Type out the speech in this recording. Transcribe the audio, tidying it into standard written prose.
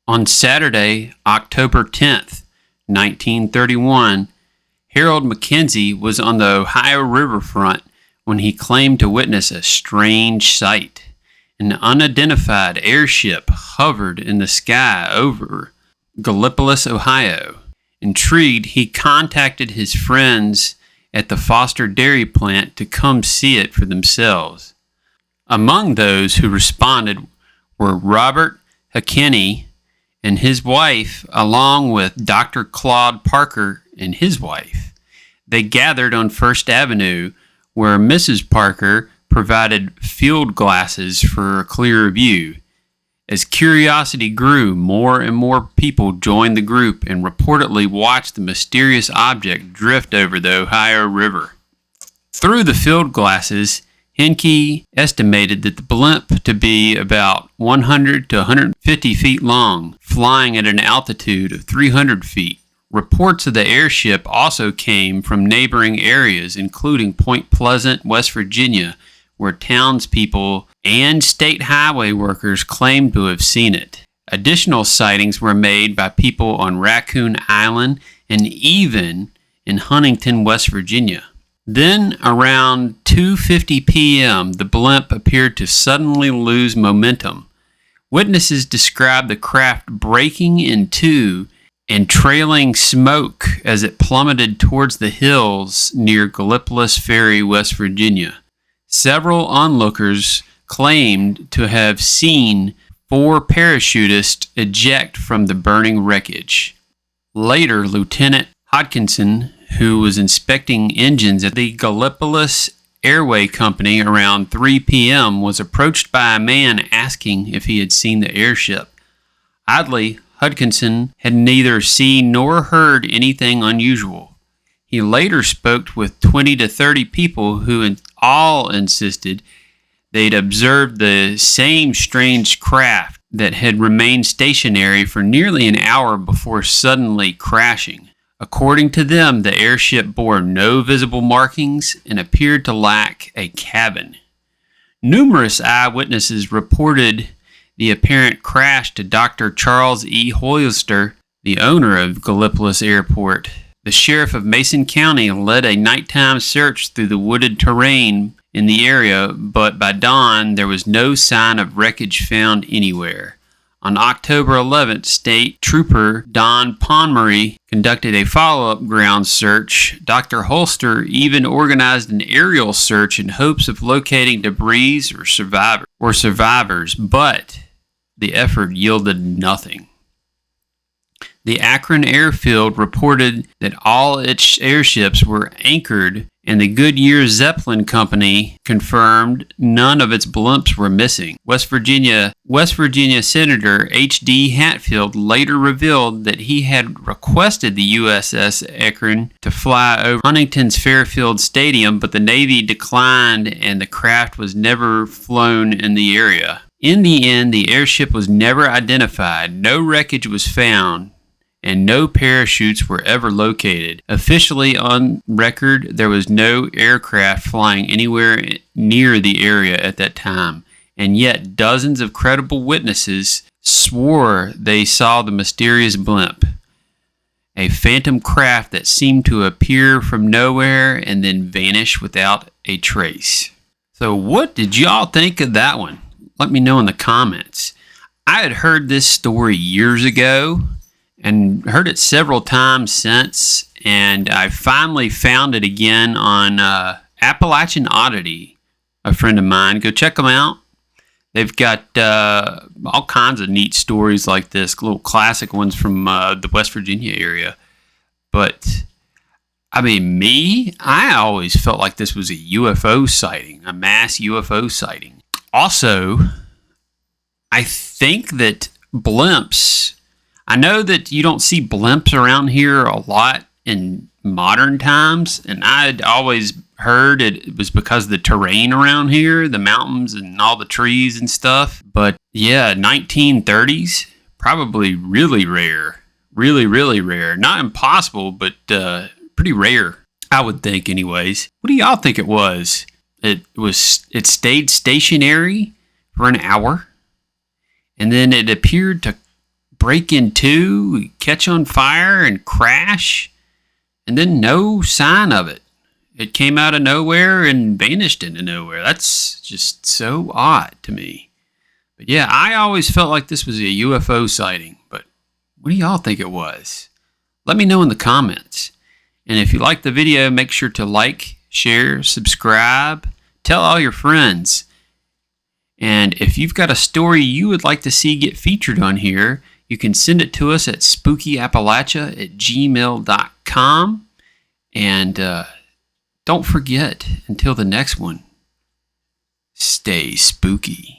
On Saturday, October 10th, 1931, Harold Mackenzie was on the Ohio riverfront when he claimed to witness a strange sight. An unidentified airship hovered in the sky over Gallipolis, Ohio. Intrigued, he contacted his friends at the Foster Dairy Plant to come see it for themselves. Among those who responded were Robert Hackeny and his wife, along with Dr. Claude Parker and his wife. They gathered on First Avenue, where Mrs. Parker provided field glasses for a clearer view. As curiosity grew, more and more people joined the group and reportedly watched the mysterious object drift over the Ohio River. Through the field glasses, Henke estimated that the blimp to be about 100 to 150 feet long, flying at an altitude of 300 feet. Reports of the airship also came from neighboring areas, including Point Pleasant, West Virginia, where townspeople and state highway workers claimed to have seen it. Additional sightings were made by people on Raccoon Island and even in Huntington, West Virginia. Then, around 2:50 p.m., the blimp appeared to suddenly lose momentum. Witnesses described the craft breaking in two and trailing smoke as it plummeted towards the hills near Gallipolis Ferry, West Virginia. Several onlookers claimed to have seen 4 parachutists eject from the burning wreckage. Later, Lieutenant Hodgkinson, who was inspecting engines at the Gallipolis Airway Company around 3 p.m., was approached by a man asking if he had seen the airship. Oddly, Hodgkinson had neither seen nor heard anything unusual. He later spoke with 20 to 30 people who all insisted they'd observed the same strange craft that had remained stationary for nearly an hour before suddenly crashing. According to them, the airship bore no visible markings and appeared to lack a cabin. Numerous eyewitnesses reported the apparent crash to Dr. Charles E. Hollister, the owner of Gallipolis Airport. The sheriff of Mason County led a nighttime search through the wooded terrain in the area, but by dawn there was no sign of wreckage found anywhere. On October 11th, State Trooper Don Ponmery conducted a follow-up ground search. Dr. Holster even organized an aerial search in hopes of locating debris or survivors, but the effort yielded nothing. The Akron Airfield reported that all its airships were anchored, and the Goodyear Zeppelin Company confirmed none of its blimps were missing. West Virginia Senator H.D. Hatfield later revealed that he had requested the USS Akron to fly over Huntington's Fairfield Stadium, but the Navy declined and the craft was never flown in the area. In the end, the airship was never identified, no wreckage was found, and no parachutes were ever located. Officially on record, there was no aircraft flying anywhere near the area at that time, and yet dozens of credible witnesses swore they saw the mysterious blimp, a phantom craft that seemed to appear from nowhere and then vanish without a trace. So what did y'all think of that one? Let me know in the comments. I had heard this story years ago and heard it several times since, and I finally found it again on Appalachian Oddity, a friend of mine. Go check them out. They've got all kinds of neat stories like this, little classic ones from the West Virginia area. But, I mean, I always felt like this was a UFO sighting, a mass UFO sighting. Also, I think that blimps, I know that you don't see blimps around here a lot in modern times, and I'd always heard it was because of the terrain around here, the mountains and all the trees and stuff. But yeah, 1930s, probably really rare. Really, really rare. Not impossible, but pretty rare, I would think anyways. What do y'all think it was? It stayed stationary for an hour, and then it appeared to break in two, catch on fire, and crash, and then no sign of it. It came out of nowhere and vanished into nowhere. That's just so odd to me. But yeah, I always felt like this was a UFO sighting. But what do y'all think it was? Let me know in the comments. And if you like the video, make sure to like, share, subscribe, tell all your friends. And if you've got a story you would like to see get featured on here, you can send it to us at spookyappalachia@gmail.com. And don't forget, until the next one, stay spooky.